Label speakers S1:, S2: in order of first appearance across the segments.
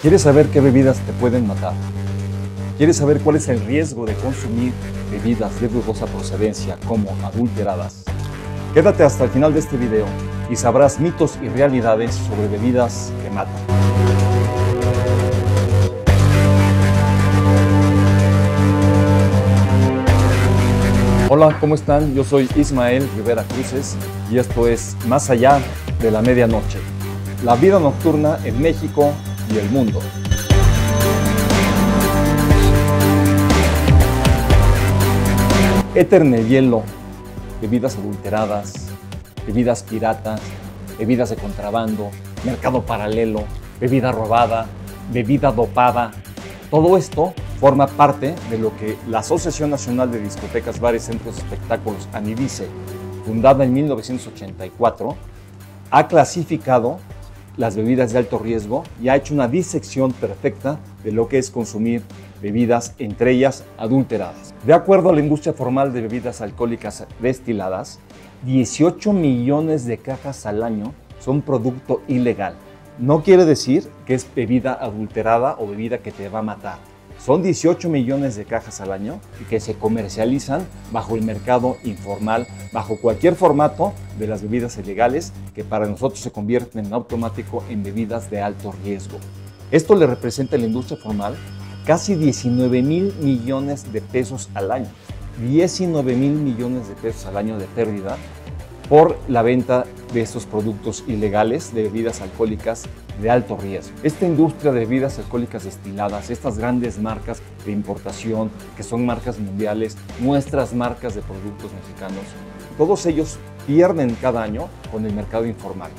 S1: ¿Quieres saber qué bebidas te pueden matar? ¿Quieres saber cuál es el riesgo de consumir bebidas de dudosa procedencia como adulteradas? Quédate hasta el final de este video y sabrás mitos y realidades sobre bebidas que matan. Hola, ¿cómo están? Yo soy Ismael Rivera Cruces y esto es Más allá de la medianoche, la vida nocturna en México y el mundo. Éter en el hielo, bebidas adulteradas, bebidas piratas, bebidas de contrabando, mercado paralelo, bebida robada, bebida dopada. Todo esto forma parte de lo que la Asociación Nacional de Discotecas, Bares, Centros de Espectáculos, ANIDICE, fundada en 1984, ha clasificado las bebidas de alto riesgo y ha hecho una disección perfecta de lo que es consumir bebidas, entre ellas adulteradas. De acuerdo a la industria formal de bebidas alcohólicas destiladas, 18 millones de cajas al año son producto ilegal. No quiere decir que es bebida adulterada o bebida que te va a matar. Son 18 millones de cajas al año que se comercializan bajo el mercado informal, bajo cualquier formato de las bebidas ilegales que para nosotros se convierten en automático en bebidas de alto riesgo. Esto le representa a la industria formal casi 19 mil millones de pesos al año. 19 mil millones de pesos al año de pérdida por la venta de estos productos ilegales de bebidas alcohólicas de alto riesgo. Esta industria de bebidas alcohólicas destiladas, estas grandes marcas de importación, que son marcas mundiales, nuestras marcas de productos mexicanos, todos ellos pierden cada año con el mercado informal.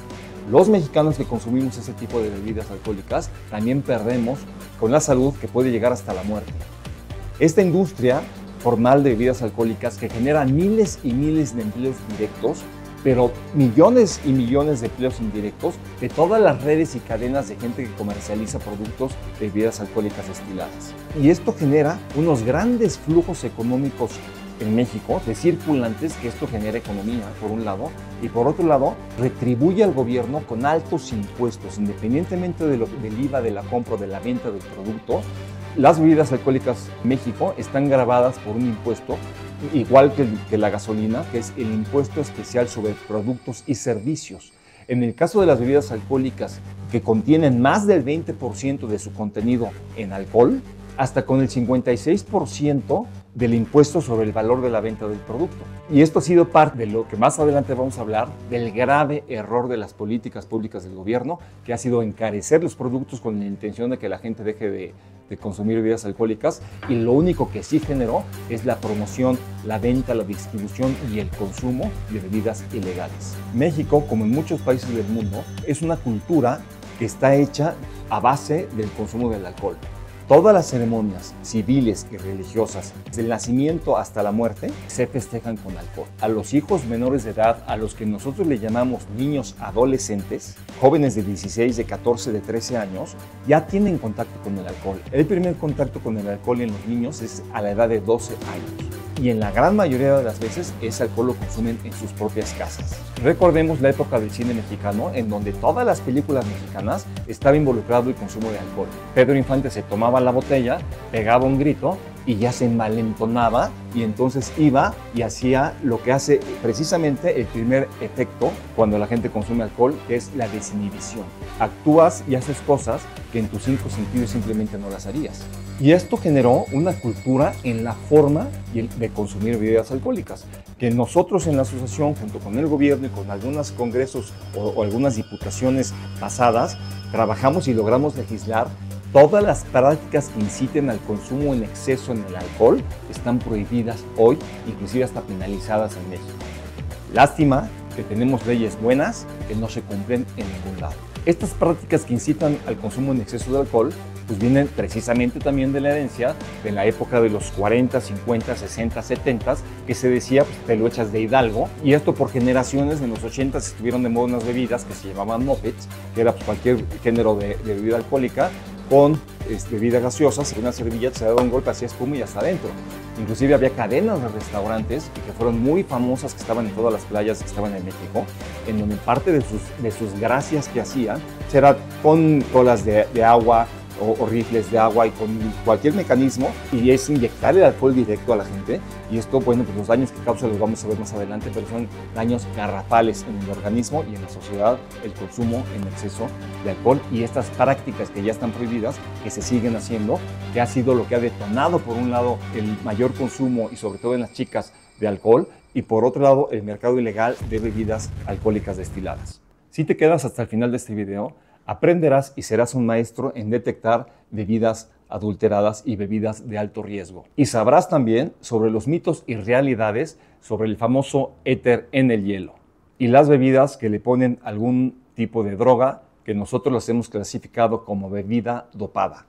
S1: Los mexicanos que consumimos ese tipo de bebidas alcohólicas también perdemos con la salud que puede llegar hasta la muerte. Esta industria formal de bebidas alcohólicas que genera miles y miles de empleos directos, pero millones y millones de empleos indirectos de todas las redes y cadenas de gente que comercializa productos de bebidas alcohólicas destiladas. Y esto genera unos grandes flujos económicos en México de circulantes, que esto genera economía por un lado, y por otro lado retribuye al gobierno con altos impuestos, independientemente del IVA, de la compra o de la venta del producto. Las bebidas alcohólicas en México están gravadas por un impuesto igual que la gasolina, que es el impuesto especial sobre productos y servicios. En el caso de las bebidas alcohólicas que contienen más del 20% de su contenido en alcohol, hasta con el 56% del impuesto sobre el valor de la venta del producto. Y esto ha sido parte de lo que más adelante vamos a hablar, del grave error de las políticas públicas del gobierno, que ha sido encarecer los productos con la intención de que la gente deje de consumir bebidas alcohólicas, y lo único que sí generó es la promoción, la venta, la distribución y el consumo de bebidas ilegales. México, como en muchos países del mundo, es una cultura que está hecha a base del consumo del alcohol. Todas las ceremonias civiles y religiosas, desde el nacimiento hasta la muerte, se festejan con alcohol. A los hijos menores de edad, a los que nosotros le llamamos niños adolescentes, jóvenes de 16, de 14, de 13 años, ya tienen contacto con el alcohol. El primer contacto con el alcohol en los niños es a la edad de 12 años. Y en la gran mayoría de las veces ese alcohol lo consumen en sus propias casas. Recordemos la época del cine mexicano, en donde todas las películas mexicanas estaba involucrado el consumo de alcohol. Pedro Infante se tomaba la botella, pegaba un grito y ya se envalentonaba, y entonces iba y hacía lo que hace precisamente el primer efecto cuando la gente consume alcohol, que es la desinhibición. Actúas y haces cosas que en tus 5 sentidos simplemente no las harías. Y esto generó una cultura en la forma de consumir bebidas alcohólicas, que nosotros en la asociación, junto con el gobierno y con algunos congresos o algunas diputaciones pasadas, trabajamos y logramos legislar. Todas las prácticas que inciten al consumo en exceso en el alcohol están prohibidas hoy, inclusive hasta penalizadas en México. Lástima que tenemos leyes buenas que no se cumplen en ningún lado. Estas prácticas que incitan al consumo en exceso de alcohol pues vienen precisamente también de la herencia de la época de los 40, 50, 60, 70, que se decía, pues te lo echas de Hidalgo, y esto por generaciones. En los 80 estuvieron de moda unas bebidas que se llamaban mopeds, que era pues cualquier género de bebida alcohólica, con bebida gaseosa, una servilleta, se daba un golpe, hacía espuma y hasta adentro. Inclusive había cadenas de restaurantes que fueron muy famosas, que estaban en todas las playas que estaban en México, en donde parte de sus gracias que hacían era con colas de agua, o rifles de agua y con cualquier mecanismo, y es inyectar el alcohol directo a la gente. Y esto, bueno, pues los daños que causa los vamos a ver más adelante, pero son daños garrafales en el organismo y en la sociedad, el consumo en exceso de alcohol y estas prácticas que ya están prohibidas, que se siguen haciendo, que ha sido lo que ha detonado, por un lado, el mayor consumo y sobre todo en las chicas de alcohol, y por otro lado, el mercado ilegal de bebidas alcohólicas destiladas. Si te quedas hasta el final de este video, aprenderás y serás un maestro en detectar bebidas adulteradas y bebidas de alto riesgo. Y sabrás también sobre los mitos y realidades sobre el famoso éter en el hielo y las bebidas que le ponen algún tipo de droga que nosotros las hemos clasificado como bebida dopada.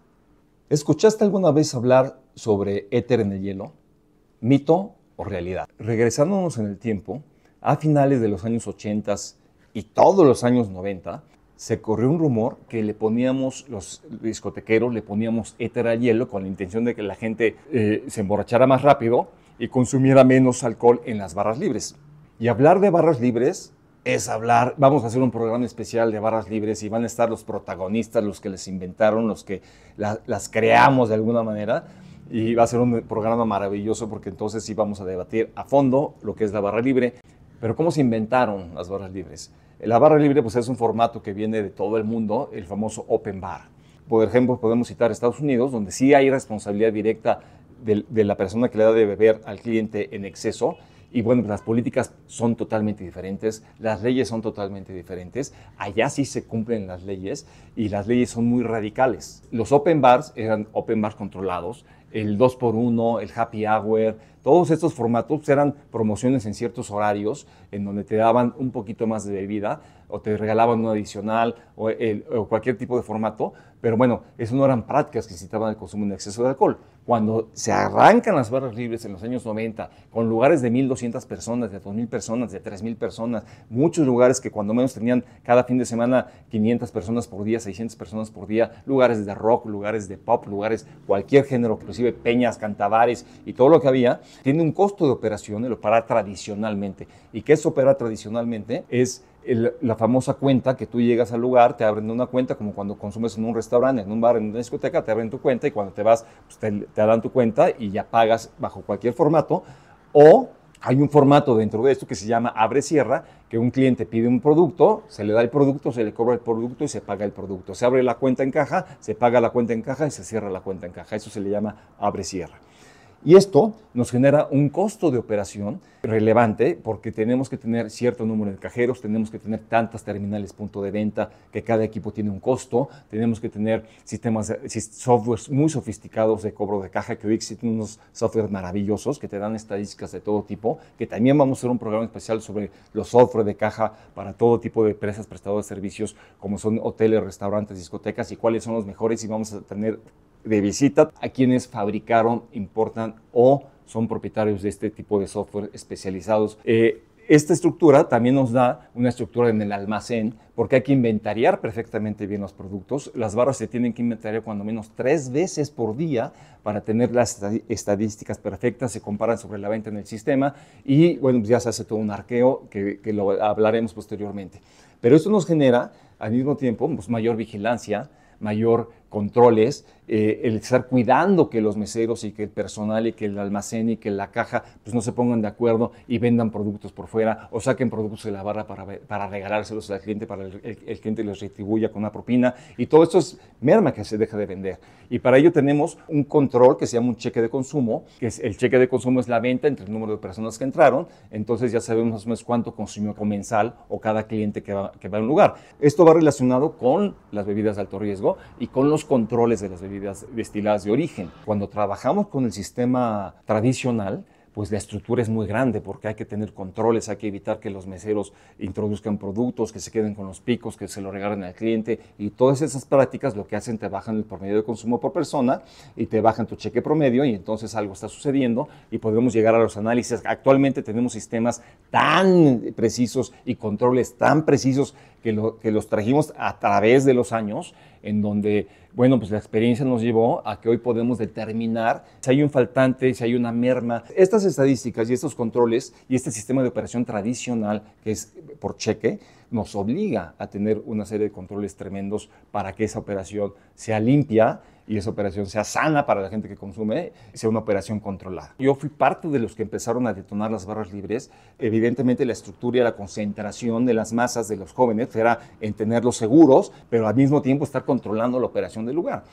S1: ¿Escuchaste alguna vez hablar sobre éter en el hielo? ¿Mito o realidad? Regresándonos en el tiempo, a finales de los años 80 y todos los años 90, se corrió un rumor que le poníamos, los discotequeros, le poníamos éter al hielo con la intención de que la gente se emborrachara más rápido y consumiera menos alcohol en las barras libres. Y hablar de barras libres es hablar, vamos a hacer un programa especial de barras libres y van a estar los protagonistas, los que les inventaron, los que las creamos de alguna manera. Y va a ser un programa maravilloso porque entonces sí vamos a debatir a fondo lo que es la barra libre. Pero ¿cómo se inventaron las barras libres? La barra libre pues, es un formato que viene de todo el mundo, el famoso open bar. Por ejemplo, podemos citar Estados Unidos, donde sí hay responsabilidad directa de la persona que le da de beber al cliente en exceso. Y bueno, pues las políticas son totalmente diferentes, las leyes son totalmente diferentes. Allá sí se cumplen las leyes y las leyes son muy radicales. Los open bars eran open bars controlados, el 2x1, el happy hour, todos estos formatos eran promociones en ciertos horarios en donde te daban un poquito más de bebida o te regalaban un adicional o cualquier tipo de formato, pero bueno, eso no eran prácticas que incitaban el consumo en exceso de alcohol. Cuando se arrancan las barras libres en los años 90, con lugares de 1,200 personas, de 2,000 personas, de 3,000 personas, muchos lugares que cuando menos tenían cada fin de semana 500 personas por día, 600 personas por día, lugares de rock, lugares de pop, lugares, cualquier género, inclusive peñas, cantabares y todo lo que había, tiene un costo de operación, el operar tradicionalmente. ¿Y qué es operar tradicionalmente? Es la famosa cuenta que tú llegas al lugar, te abren una cuenta, como cuando consumes en un restaurante, en un bar, en una discoteca, te abren tu cuenta y cuando te vas, pues te dan tu cuenta y ya pagas bajo cualquier formato. O hay un formato dentro de esto que se llama abre-cierra, que un cliente pide un producto, se le da el producto, se le cobra el producto y se paga el producto. Se abre la cuenta en caja, se paga la cuenta en caja y se cierra la cuenta en caja. Eso se le llama abre-cierra. Y esto nos genera un costo de operación relevante porque tenemos que tener cierto número de cajeros, tenemos que tener tantas terminales punto de venta, que cada equipo tiene un costo, tenemos que tener softwares muy sofisticados de cobro de caja, que hoy existen unos softwares maravillosos que te dan estadísticas de todo tipo, que también vamos a hacer un programa especial sobre los software de caja para todo tipo de empresas prestadoras de servicios, como son hoteles, restaurantes, discotecas, y cuáles son los mejores, y vamos a tener de visita a quienes fabricaron, importan o son propietarios de este tipo de software especializados. Esta estructura también nos da una estructura en el almacén porque hay que inventariar perfectamente bien los productos. Las barras se tienen que inventariar cuando menos 3 veces por día para tener las estadísticas perfectas, se comparan sobre la venta en el sistema y bueno, pues ya se hace todo un arqueo que lo hablaremos posteriormente. Pero esto nos genera al mismo tiempo pues, mayor vigilancia, mayor controles, el estar cuidando que los meseros y que el personal y que el almacén y que la caja pues no se pongan de acuerdo y vendan productos por fuera o saquen productos de la barra para regalárselos al cliente, para el cliente los retribuya con una propina, y todo esto es merma que se deja de vender. Y para ello tenemos un control que se llama un cheque de consumo, que es el cheque de consumo es la venta entre el número de personas que entraron, entonces ya sabemos más o menos cuánto consumió comensal o cada cliente que va a un lugar. Esto va relacionado con las bebidas de alto riesgo y con los controles de las bebidas destiladas de origen. Cuando trabajamos con el sistema tradicional, pues la estructura es muy grande porque hay que tener controles, hay que evitar que los meseros introduzcan productos, que se queden con los picos, que se lo regalen al cliente, y todas esas prácticas lo que hacen te bajan el promedio de consumo por persona y te bajan tu cheque promedio y entonces algo está sucediendo y podemos llegar a los análisis. Actualmente tenemos sistemas tan precisos y controles tan precisos que los trajimos a través de los años, en donde, bueno, pues la experiencia nos llevó a que hoy podemos determinar si hay un faltante, si hay una merma. Estas estadísticas y estos controles y este sistema de operación tradicional, que es por cheque, nos obliga a tener una serie de controles tremendos para que esa operación sea limpia y esa operación sea sana para la gente que consume, sea una operación controlada. Yo fui parte de los que empezaron a detonar las barras libres. Evidentemente la estructura y la concentración de las masas de los jóvenes era en tenerlos seguros, pero al mismo tiempo estar controlando la operación del lugar.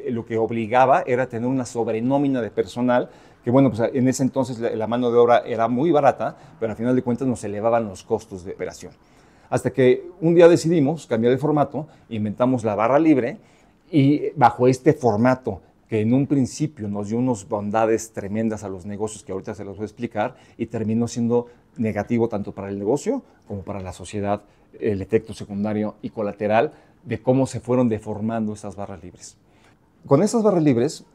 S1: Lo que obligaba era tener una sobrenómina de personal que bueno, pues en ese entonces la mano de obra era muy barata, pero al final de cuentas nos elevaban los costos de operación. Hasta que un día decidimos cambiar el formato, inventamos la barra libre y bajo este formato que en un principio nos dio unas bondades tremendas a los negocios que ahorita se los voy a explicar y terminó siendo negativo tanto para el negocio como para la sociedad, el efecto secundario y colateral de cómo se fueron deformando esas barras libres. Con esas barras libres,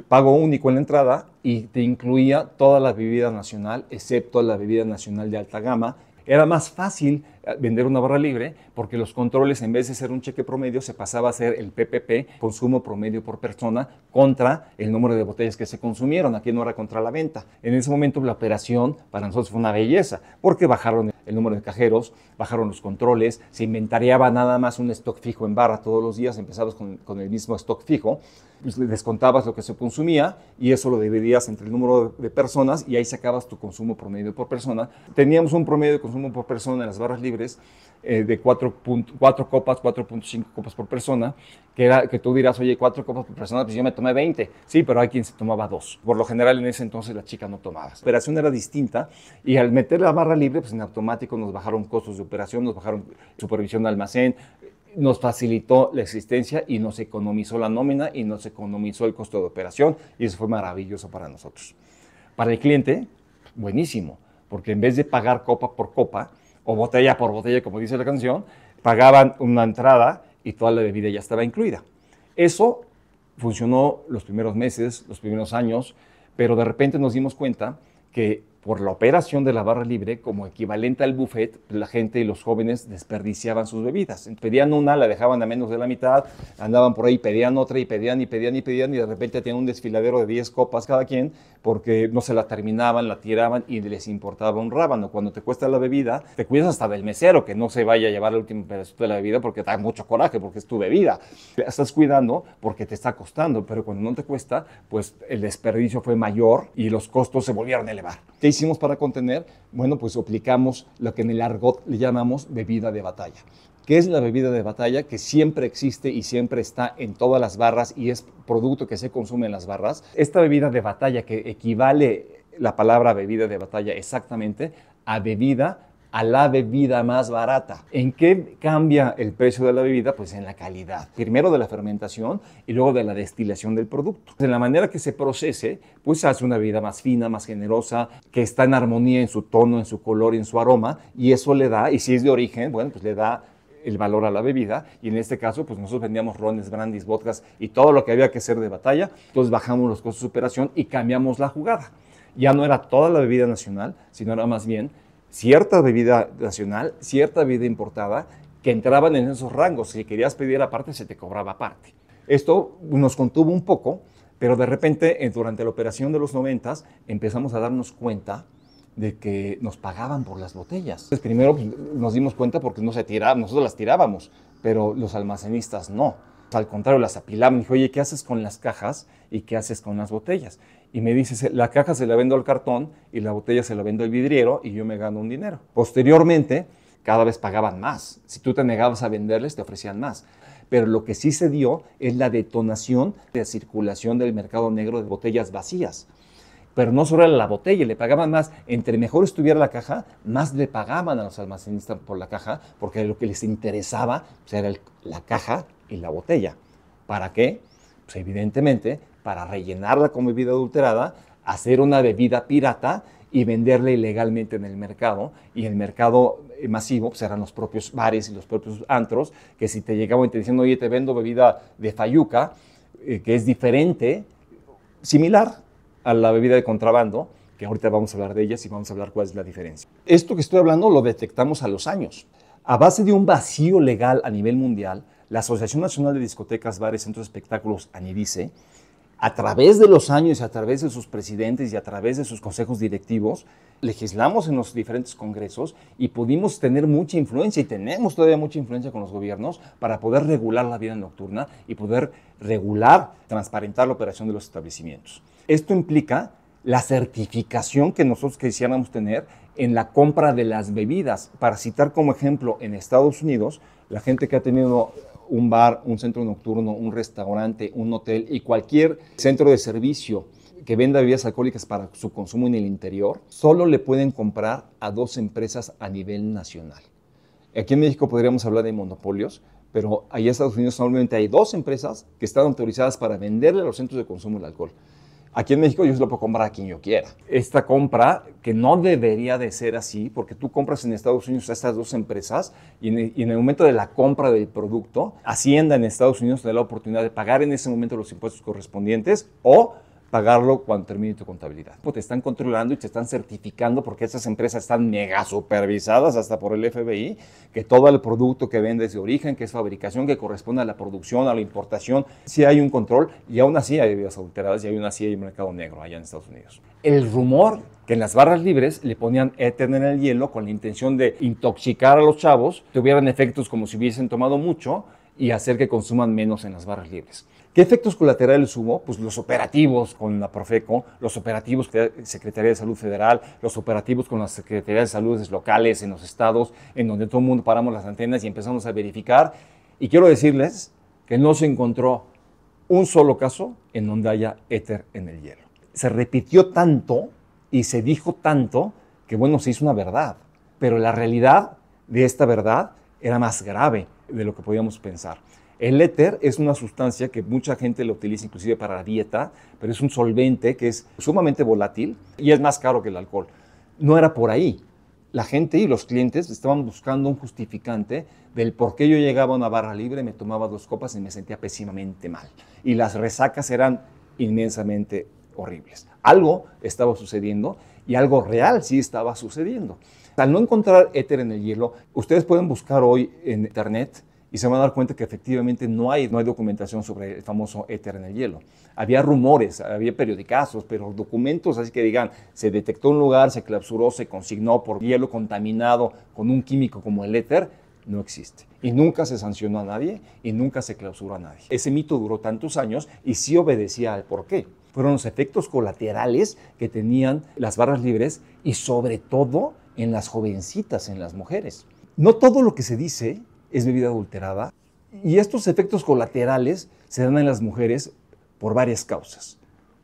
S1: pago único en la entrada y te incluía toda la bebida nacional, excepto la bebida nacional de alta gama. Era más fácil vender una barra libre porque los controles, en vez de ser un cheque promedio, se pasaba a ser el PPP, consumo promedio por persona, contra el número de botellas que se consumieron. Aquí no era contra la venta. En ese momento la operación para nosotros fue una belleza porque bajaron el número de cajeros, bajaron los controles, se inventariaba nada más un stock fijo en barra todos los días, empezabas con el mismo stock fijo, pues le descontabas lo que se consumía y eso lo dividías entre el número de personas y ahí sacabas tu consumo promedio por persona. Teníamos un promedio de consumo por persona en las barras libres de 4 copas, 4.5 copas por persona, que tú dirás, oye, 4 copas por persona, pues yo me tomé 20. Sí, pero hay quien se tomaba 2. Por lo general en ese entonces la chica no tomaba. La operación era distinta y al meter la barra libre, pues en automático nos bajaron costos de operación, nos bajaron supervisión de almacén, nos facilitó la existencia y nos economizó la nómina y nos economizó el costo de operación y eso fue maravilloso para nosotros. Para el cliente, buenísimo, porque en vez de pagar copa por copa o botella por botella, como dice la canción, pagaban una entrada y toda la bebida ya estaba incluida. Eso funcionó los primeros meses, los primeros años, pero de repente nos dimos cuenta que por la operación de la barra libre, como equivalente al buffet, la gente y los jóvenes desperdiciaban sus bebidas. Pedían una, la dejaban a menos de la mitad, andaban por ahí, pedían otra y pedían y pedían y pedían y de repente tenían un desfiladero de 10 copas cada quien porque no se la terminaban, la tiraban y les importaba un rábano. Cuando te cuesta la bebida, te cuidas hasta del mesero que no se vaya a llevar el último pedacito de la bebida porque te da mucho coraje, porque es tu bebida. Te estás cuidando porque te está costando, pero cuando no te cuesta, pues el desperdicio fue mayor y los costos se volvieron a elevar. ¿Qué hicimos para contener? Bueno, pues aplicamos lo que en el argot le llamamos bebida de batalla. ¿Qué es la bebida de batalla? Que siempre existe y siempre está en todas las barras y es producto que se consume en las barras. Esta bebida de batalla, que equivale la palabra bebida de batalla exactamente a la bebida más barata. ¿En qué cambia el precio de la bebida? Pues en la calidad. Primero de la fermentación y luego de la destilación del producto. En la manera que se procese, pues hace una bebida más fina, más generosa, que está en armonía en su tono, en su color y en su aroma, y eso le da, y si es de origen, bueno, pues le da el valor a la bebida, y en este caso, pues nosotros vendíamos rones, brandis, vodkas y todo lo que había que hacer de batalla, entonces bajamos los costos de operación y cambiamos la jugada. Ya no era toda la bebida nacional, sino era más bien cierta bebida nacional, cierta bebida importada, que entraban en esos rangos. Si querías pedir aparte, se te cobraba aparte. Esto nos contuvo un poco, pero de repente, durante la operación de los 90s, empezamos a darnos cuenta de que nos pagaban por las botellas. Entonces, primero pues, nos dimos cuenta porque no se tiraban, nosotros las tirábamos, pero los almacenistas no. Al contrario, las apilaban. Me dijo, oye, ¿qué haces con las cajas y qué haces con las botellas? Y me dice, la caja se la vendo al cartón y la botella se la vendo al vidriero y yo me gano un dinero. Posteriormente, cada vez pagaban más. Si tú te negabas a venderles, te ofrecían más. Pero lo que sí se dio es la detonación de circulación del mercado negro de botellas vacías. Pero no solo era la botella, le pagaban más. Entre mejor estuviera la caja, más le pagaban a los almacenistas por la caja, porque lo que les interesaba pues, era la caja y la botella. ¿Para qué? Pues evidentemente para rellenarla con bebida adulterada, hacer una bebida pirata y venderla ilegalmente en el mercado. Y el mercado masivo pues eran los propios bares y los propios antros, que si te llegaban y te decían, oye, te vendo bebida de fayuca, que es diferente, similar a la bebida de contrabando, que ahorita vamos a hablar de ellas y vamos a hablar cuál es la diferencia. Esto que estoy hablando lo detectamos a los años. A base de un vacío legal a nivel mundial, la Asociación Nacional de Discotecas, Bares, Centros de Espectáculos, ANIDICE, A través de los años, a través de sus presidentes y a través de sus consejos directivos, legislamos en los diferentes congresos y pudimos tener mucha influencia y tenemos todavía mucha influencia con los gobiernos para poder regular la vida nocturna y poder regular, transparentar la operación de los establecimientos. Esto implica la certificación que nosotros quisiéramos tener en la compra de las bebidas. Para citar como ejemplo, en Estados Unidos, la gente que ha tenido un bar, un centro nocturno, un restaurante, un hotel y cualquier centro de servicio que venda bebidas alcohólicas para su consumo en el interior, solo le pueden comprar a 2 empresas a nivel nacional. Aquí en México podríamos hablar de monopolios, pero allá en Estados Unidos solamente hay 2 empresas que están autorizadas para venderle a los centros de consumo el alcohol. Aquí en México yo se lo puedo comprar a quien yo quiera. Esta compra, que no debería de ser así, porque tú compras en Estados Unidos a estas 2 empresas y en el momento de la compra del producto, Hacienda en Estados Unidos te da la oportunidad de pagar en ese momento los impuestos correspondientes o pagarlo cuando termine tu contabilidad. Te están controlando y te están certificando porque estas empresas están mega supervisadas hasta por el FBI, que todo el producto que vende es de origen, que es fabricación, que corresponde a la producción, a la importación. Sí hay un control y aún así hay bebidas adulteradas y aún así hay un mercado negro allá en Estados Unidos. El rumor que en las barras libres le ponían éter en el hielo con la intención de intoxicar a los chavos, tuvieran efectos como si hubiesen tomado mucho y hacer que consuman menos en las barras libres. ¿Qué efectos colaterales hubo? Pues los operativos con la Profeco, los operativos con la Secretaría de Salud Federal, los operativos con las Secretarías de Salud locales en los estados, en donde todo el mundo paramos las antenas y empezamos a verificar. Y quiero decirles que no se encontró un solo caso en donde haya éter en el hielo. Se repitió tanto y se dijo tanto que, bueno, se hizo una verdad. Pero la realidad de esta verdad era más grave de lo que podíamos pensar. El éter es una sustancia que mucha gente lo utiliza inclusive para la dieta, pero es un solvente que es sumamente volátil y es más caro que el alcohol. No era por ahí. La gente y los clientes estaban buscando un justificante del por qué yo llegaba a una barra libre, me tomaba 2 copas y me sentía pésimamente mal. Y las resacas eran inmensamente horribles. Algo estaba sucediendo y algo real sí estaba sucediendo. Al no encontrar éter en el hielo, ustedes pueden buscar hoy en internet y se van a dar cuenta que efectivamente no hay documentación sobre el famoso éter en el hielo. Había rumores, había periodicazos, pero documentos así que digan, se detectó un lugar, se clausuró, se consignó por hielo contaminado con un químico como el éter, no existe. Y nunca se sancionó a nadie y nunca se clausuró a nadie. Ese mito duró tantos años y sí obedecía al porqué. Fueron los efectos colaterales que tenían las barras libres y sobre todo en las jovencitas, en las mujeres. No todo lo que se dice es bebida adulterada y estos efectos colaterales se dan en las mujeres por varias causas.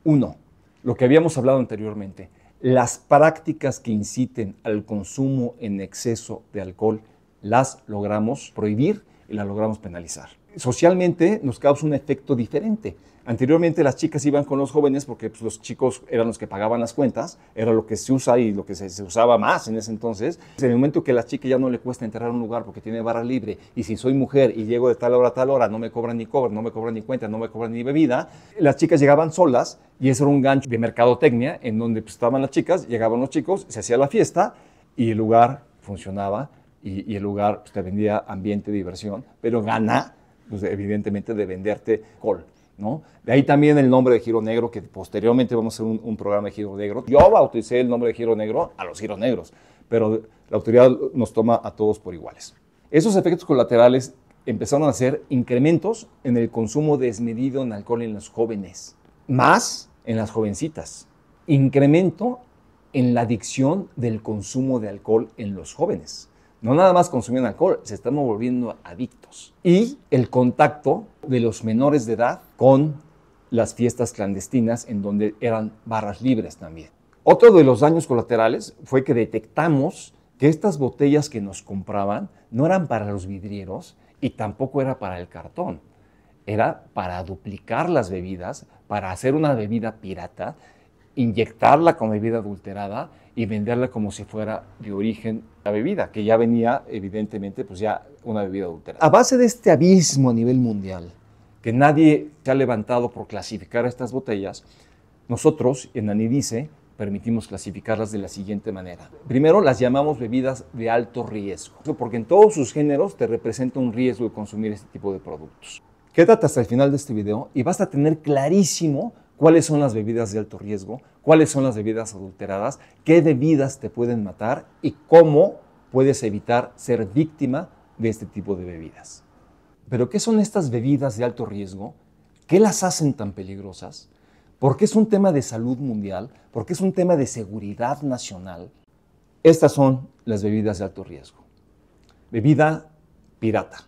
S1: 1, lo que habíamos hablado anteriormente, las prácticas que inciten al consumo en exceso de alcohol las logramos prohibir y las logramos penalizar. Socialmente nos causa un efecto diferente. Anteriormente las chicas iban con los jóvenes porque pues, los chicos eran los que pagaban las cuentas, era lo que se usa y lo que se usaba más en ese entonces. En el momento que a la chica ya no le cuesta entrar a un lugar porque tiene barra libre y si soy mujer y llego de tal hora a tal hora, no me cobran ni cover, no me cobran ni cuenta, no me cobran ni bebida, las chicas llegaban solas y eso era un gancho de mercadotecnia en donde pues, estaban las chicas, llegaban los chicos, se hacía la fiesta y el lugar funcionaba y el lugar pues, te vendía ambiente, diversión, pero gana pues, evidentemente de venderte alcohol, ¿no? De ahí también el nombre de Giro Negro, que posteriormente vamos a hacer un programa de Giro Negro. Yo bauticé el nombre de Giro Negro a los giros negros, pero la autoridad nos toma a todos por iguales. Esos efectos colaterales empezaron a hacer incrementos en el consumo desmedido en alcohol en los jóvenes, más en las jovencitas. Incremento en la adicción del consumo de alcohol en los jóvenes. No nada más consumían alcohol, se están volviendo adictos. Y el contacto de los menores de edad con las fiestas clandestinas en donde eran barras libres también. Otro de los daños colaterales fue que detectamos que estas botellas que nos compraban no eran para los vidrieros y tampoco era para el cartón. Era para duplicar las bebidas, para hacer una bebida pirata, inyectarla con bebida adulterada y venderla como si fuera de origen la bebida, que ya venía evidentemente pues ya una bebida adulterada. A base de este abismo a nivel mundial, que nadie se ha levantado por clasificar estas botellas, nosotros en Anidice permitimos clasificarlas de la siguiente manera. Primero, las llamamos bebidas de alto riesgo, porque en todos sus géneros te representa un riesgo de consumir este tipo de productos. Quédate hasta el final de este video y vas a tener clarísimo cuáles son las bebidas de alto riesgo, cuáles son las bebidas adulteradas, qué bebidas te pueden matar y cómo puedes evitar ser víctima de este tipo de bebidas. Pero ¿qué son estas bebidas de alto riesgo? ¿Qué las hacen tan peligrosas? ¿Por qué es un tema de salud mundial? ¿Por qué es un tema de seguridad nacional? Estas son las bebidas de alto riesgo. Bebida pirata.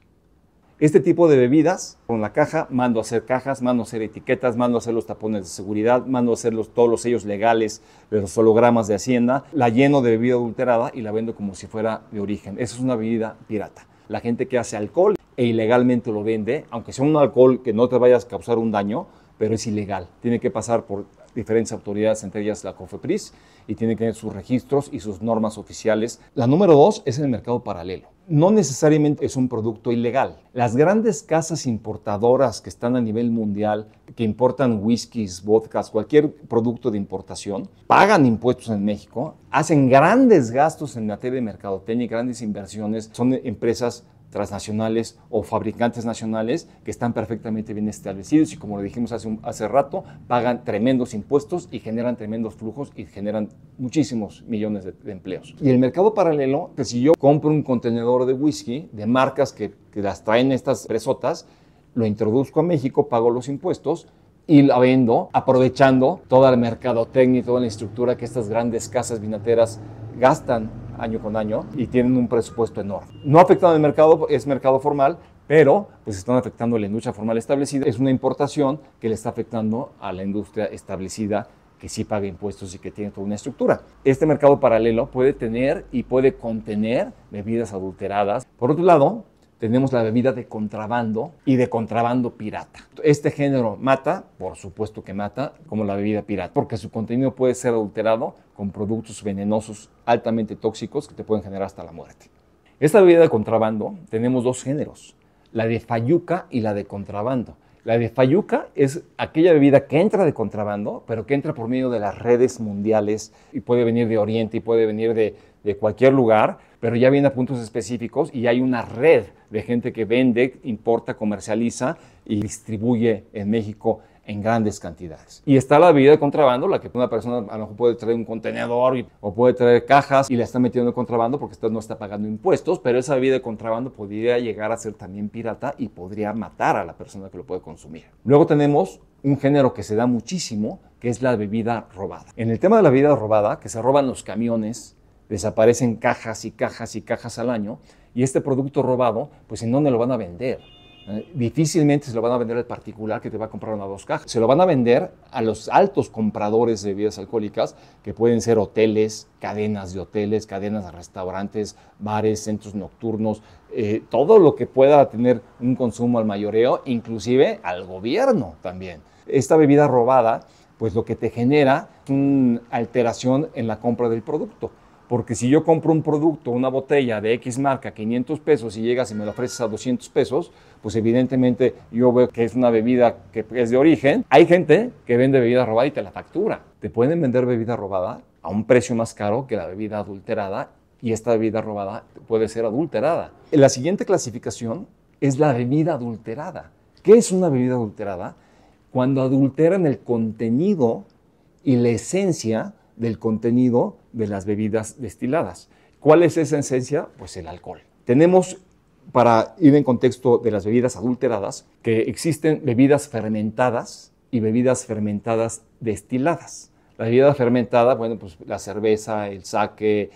S1: Este tipo de bebidas, con la caja, mando a hacer cajas, mando a hacer etiquetas, mando a hacer los tapones de seguridad, mando a hacer todos los sellos legales de los hologramas de Hacienda, la lleno de bebida adulterada y la vendo como si fuera de origen. Esa es una bebida pirata. La gente que hace alcohol e ilegalmente lo vende, aunque sea un alcohol que no te vaya a causar un daño, pero es ilegal. Tiene que pasar por diferentes autoridades, entre ellas la COFEPRIS, y tiene que tener sus registros y sus normas oficiales. La número 2 es el mercado paralelo. No necesariamente es un producto ilegal. Las grandes casas importadoras que están a nivel mundial, que importan whiskies, vodkas, cualquier producto de importación, pagan impuestos en México, hacen grandes gastos en materia de mercadotecnia y grandes inversiones. Son empresas transnacionales o fabricantes nacionales que están perfectamente bien establecidos y, como lo dijimos hace rato, pagan tremendos impuestos y generan tremendos flujos y generan muchísimos millones de empleos. Y el mercado paralelo, que si yo compro un contenedor de whisky de marcas que las traen estas presotas, lo introduzco a México, pago los impuestos y la vendo aprovechando toda la mercadotecnia y toda la estructura que estas grandes casas vinateras gastan año con año y tienen un presupuesto enorme. No afectando el mercado, es mercado formal, pero pues están afectando a la industria formal establecida. Es una importación que le está afectando a la industria establecida que sí paga impuestos y que tiene toda una estructura. Este mercado paralelo puede tener y puede contener bebidas adulteradas. Por otro lado, tenemos la bebida de contrabando y de contrabando pirata. Este género mata, por supuesto que mata, como la bebida pirata, porque su contenido puede ser adulterado con productos venenosos altamente tóxicos que te pueden generar hasta la muerte. Esta bebida de contrabando tenemos dos géneros, la de fayuca y la de contrabando. La de fayuca es aquella bebida que entra de contrabando, pero que entra por medio de las redes mundiales y puede venir de Oriente y puede venir de cualquier lugar, pero ya viene a puntos específicos y hay una red de gente que vende, importa, comercializa y distribuye en México en grandes cantidades. Y está la bebida de contrabando, la que una persona a lo mejor puede traer un contenedor o puede traer cajas y la está metiendo en contrabando porque no está pagando impuestos, pero esa bebida de contrabando podría llegar a ser también pirata y podría matar a la persona que lo puede consumir. Luego tenemos un género que se da muchísimo, que es la bebida robada. En el tema de la bebida robada, que se roban los camiones, desaparecen cajas y cajas y cajas al año, y este producto robado, pues ¿en dónde lo van a vender? Difícilmente se lo van a vender al particular que te va a comprar una o dos cajas. Se lo van a vender a los altos compradores de bebidas alcohólicas, que pueden ser hoteles, cadenas de hoteles, cadenas de restaurantes, bares, centros nocturnos, todo lo que pueda tener un consumo al mayoreo, inclusive al gobierno también. Esta bebida robada, pues lo que te genera es una alteración en la compra del producto. Porque si yo compro un producto, una botella de X marca, 500 pesos y llegas y me lo ofreces a 200 pesos, pues evidentemente yo veo que es una bebida que es de origen. Hay gente que vende bebida robada y te la factura. Te pueden vender bebida robada a un precio más caro que la bebida adulterada y esta bebida robada puede ser adulterada. La siguiente clasificación es la bebida adulterada. ¿Qué es una bebida adulterada? Cuando adulteran el contenido y la esencia del contenido de las bebidas destiladas. ¿Cuál es esa esencia? Pues el alcohol. Tenemos, para ir en contexto de las bebidas adulteradas, que existen bebidas fermentadas y bebidas fermentadas destiladas. La bebida fermentada, bueno, pues la cerveza, el sake,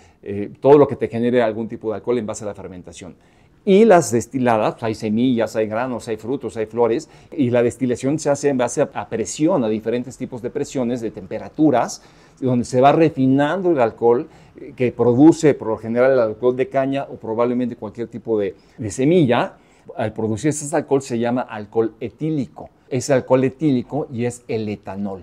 S1: todo lo que te genere algún tipo de alcohol en base a la fermentación. Y las destiladas, pues hay semillas, hay granos, hay frutos, hay flores, y la destilación se hace en base a presión, a diferentes tipos de presiones, de temperaturas, donde se va refinando el alcohol que produce por lo general el alcohol de caña o probablemente cualquier tipo de semilla. Al producir ese alcohol se llama alcohol etílico. Es alcohol etílico y es el etanol.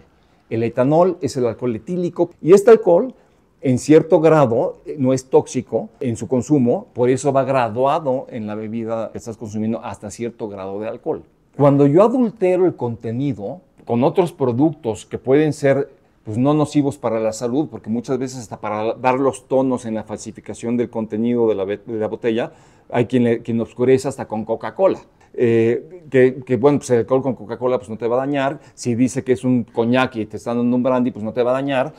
S1: El etanol es el alcohol etílico y este alcohol en cierto grado no es tóxico en su consumo, por eso va graduado en la bebida que estás consumiendo hasta cierto grado de alcohol. Cuando yo adultero el contenido con otros productos que pueden ser pues no nocivos para la salud, porque muchas veces hasta para dar los tonos en la falsificación del contenido de la botella, hay quien oscurece hasta con Coca-Cola. Bueno, pues el alcohol con Coca-Cola pues no te va a dañar. Si dice que es un coñac y te están dando un brandy, pues no te va a dañar.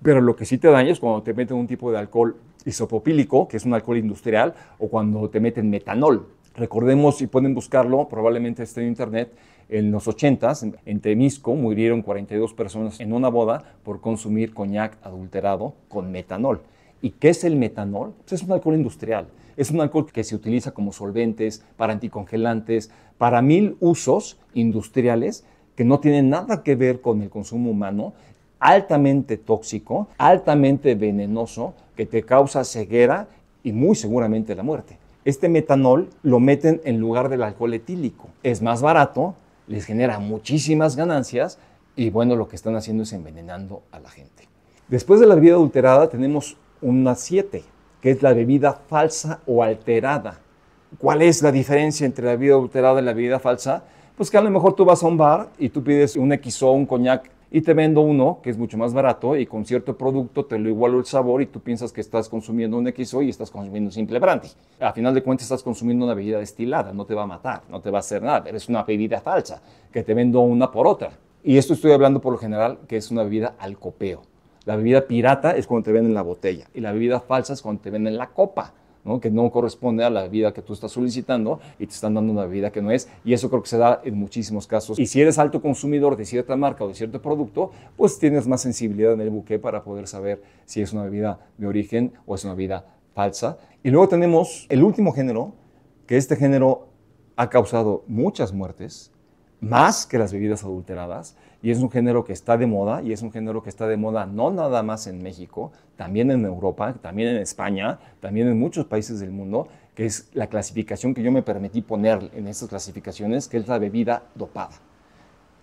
S1: Pero lo que sí te daña es cuando te meten un tipo de alcohol isopropílico, que es un alcohol industrial, o cuando te meten metanol. Recordemos, y pueden buscarlo, probablemente esté en internet, en los 80s, en Temisco, murieron 42 personas en una boda por consumir coñac adulterado con metanol. ¿Y qué es el metanol? Pues es un alcohol industrial. Es un alcohol que se utiliza como solventes, para anticongelantes, para 1000 usos industriales que no tienen nada que ver con el consumo humano, altamente tóxico, altamente venenoso, que te causa ceguera y muy seguramente la muerte. Este metanol lo meten en lugar del alcohol etílico. Es más barato, les genera muchísimas ganancias y bueno, lo que están haciendo es envenenando a la gente. Después de la bebida adulterada tenemos una 7, que es la bebida falsa o alterada. ¿Cuál es la diferencia entre la bebida adulterada y la bebida falsa? Pues que a lo mejor tú vas a un bar y tú pides un XO, un coñac, y te vendo uno que es mucho más barato y con cierto producto te lo igualo el sabor y tú piensas que estás consumiendo un XO y estás consumiendo un simple brandy. A final de cuentas estás consumiendo una bebida destilada, no te va a matar, no te va a hacer nada, pero es una bebida falsa que te vendo una por otra. Y esto estoy hablando por lo general que es una bebida al copeo. La bebida pirata es cuando te venden la botella y la bebida falsa es cuando te venden la copa, ¿no? Que no corresponde a la bebida que tú estás solicitando y te están dando una bebida que no es, y eso creo que se da en muchísimos casos. Y si eres alto consumidor de cierta marca o de cierto producto, pues tienes más sensibilidad en el buque para poder saber si es una bebida de origen o es una bebida falsa. Y luego tenemos el último género, que este género ha causado muchas muertes, más que las bebidas adulteradas, y es un género que está de moda, y es un género que está de moda no nada más en México, también en Europa, también en España, también en muchos países del mundo, que es la clasificación que yo me permití poner en estas clasificaciones, que es la bebida dopada.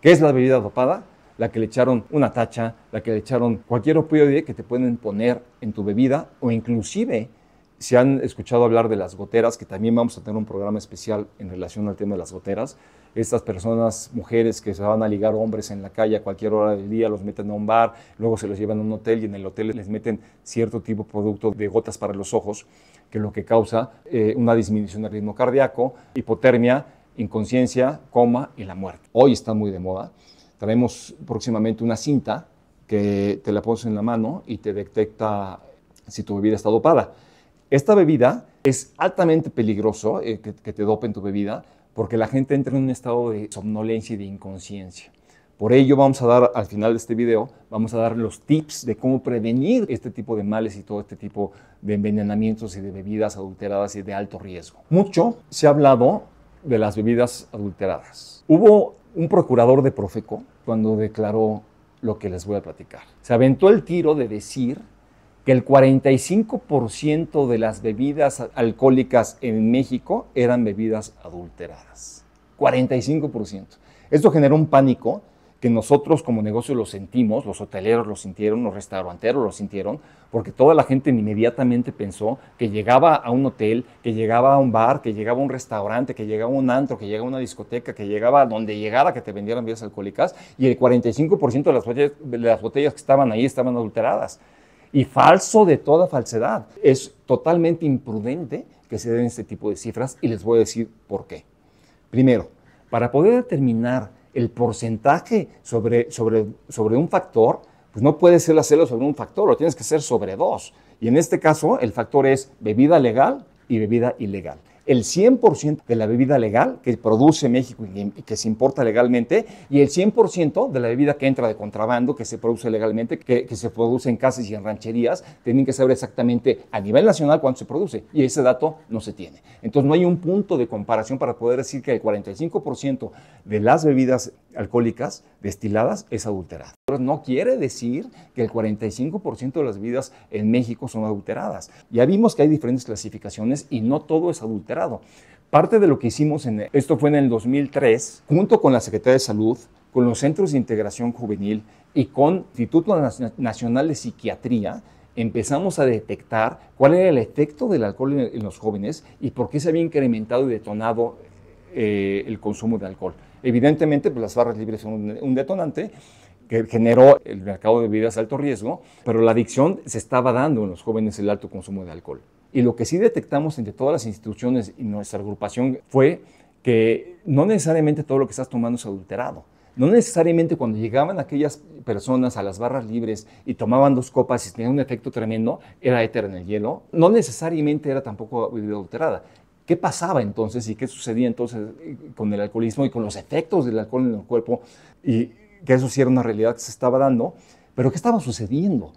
S1: ¿Qué es la bebida dopada? La que le echaron una tacha, la que le echaron cualquier opioide que te pueden poner en tu bebida, o inclusive, si han escuchado hablar de las goteras, que también vamos a tener un programa especial en relación al tema de las goteras, estas personas, mujeres que se van a ligar hombres en la calle a cualquier hora del día, los meten a un bar, luego se los llevan a un hotel y en el hotel les meten cierto tipo de producto de gotas para los ojos, que lo que causa una disminución del ritmo cardíaco, hipotermia, inconsciencia, coma y la muerte. Hoy está muy de moda. Traemos próximamente una cinta que te la pones en la mano y te detecta si tu bebida está dopada. Esta bebida es altamente peligroso que te dopen tu bebida porque la gente entra en un estado de somnolencia y de inconsciencia. Por ello vamos a dar, al final de este video, vamos a dar los tips de cómo prevenir este tipo de males y todo este tipo de envenenamientos y de bebidas adulteradas y de alto riesgo. Mucho se ha hablado de las bebidas adulteradas. Hubo un procurador de Profeco cuando declaró lo que les voy a platicar. Se aventó el tiro de decir que el 45% de las bebidas alcohólicas en México eran bebidas adulteradas. 45%. Esto generó un pánico que nosotros como negocio lo sentimos, los hoteleros lo sintieron, los restauranteros lo sintieron, porque toda la gente inmediatamente pensó que llegaba a un hotel, que llegaba a un bar, que llegaba a un restaurante, que llegaba a un antro, que llegaba a una discoteca, que llegaba a donde llegara que te vendieran bebidas alcohólicas, y el 45% de las botellas que estaban ahí estaban adulteradas. Y falso de toda falsedad. Es totalmente imprudente que se den este tipo de cifras y les voy a decir por qué. Primero, para poder determinar el porcentaje sobre un factor, pues no puedes hacerlo sobre un factor, lo tienes que hacer sobre dos. Y en este caso, el factor es bebida legal y bebida ilegal. El 100% de la bebida legal que produce México y que se importa legalmente, y el 100% de la bebida que entra de contrabando, que se produce legalmente, que se produce en casas y en rancherías, tienen que saber exactamente a nivel nacional cuánto se produce, y ese dato no se tiene. Entonces no hay un punto de comparación para poder decir que el 45% de las bebidas alcohólicas destiladas es adulterada. No quiere decir que el 45% de las bebidas en México son adulteradas. Ya vimos que hay diferentes clasificaciones y no todo es adulterado. Parte de lo que hicimos, esto fue en el 2003, junto con la Secretaría de Salud, con los Centros de Integración Juvenil y con el Instituto Nacional de Psiquiatría, empezamos a detectar cuál era el efecto del alcohol en los jóvenes y por qué se había incrementado y detonado el consumo de alcohol. Evidentemente, pues las barras libres son un detonante, que generó el mercado de bebidas de alto riesgo, pero la adicción se estaba dando en los jóvenes el alto consumo de alcohol. Y lo que sí detectamos entre todas las instituciones y nuestra agrupación fue que no necesariamente todo lo que estás tomando es adulterado. No necesariamente cuando llegaban aquellas personas a las barras libres y tomaban 2 copas y tenían un efecto tremendo, era éter en el hielo. No necesariamente era tampoco bebida adulterada. ¿Qué pasaba entonces y qué sucedía entonces con el alcoholismo y con los efectos del alcohol en el cuerpo? Y que eso sí era una realidad que se estaba dando, pero ¿qué estaba sucediendo?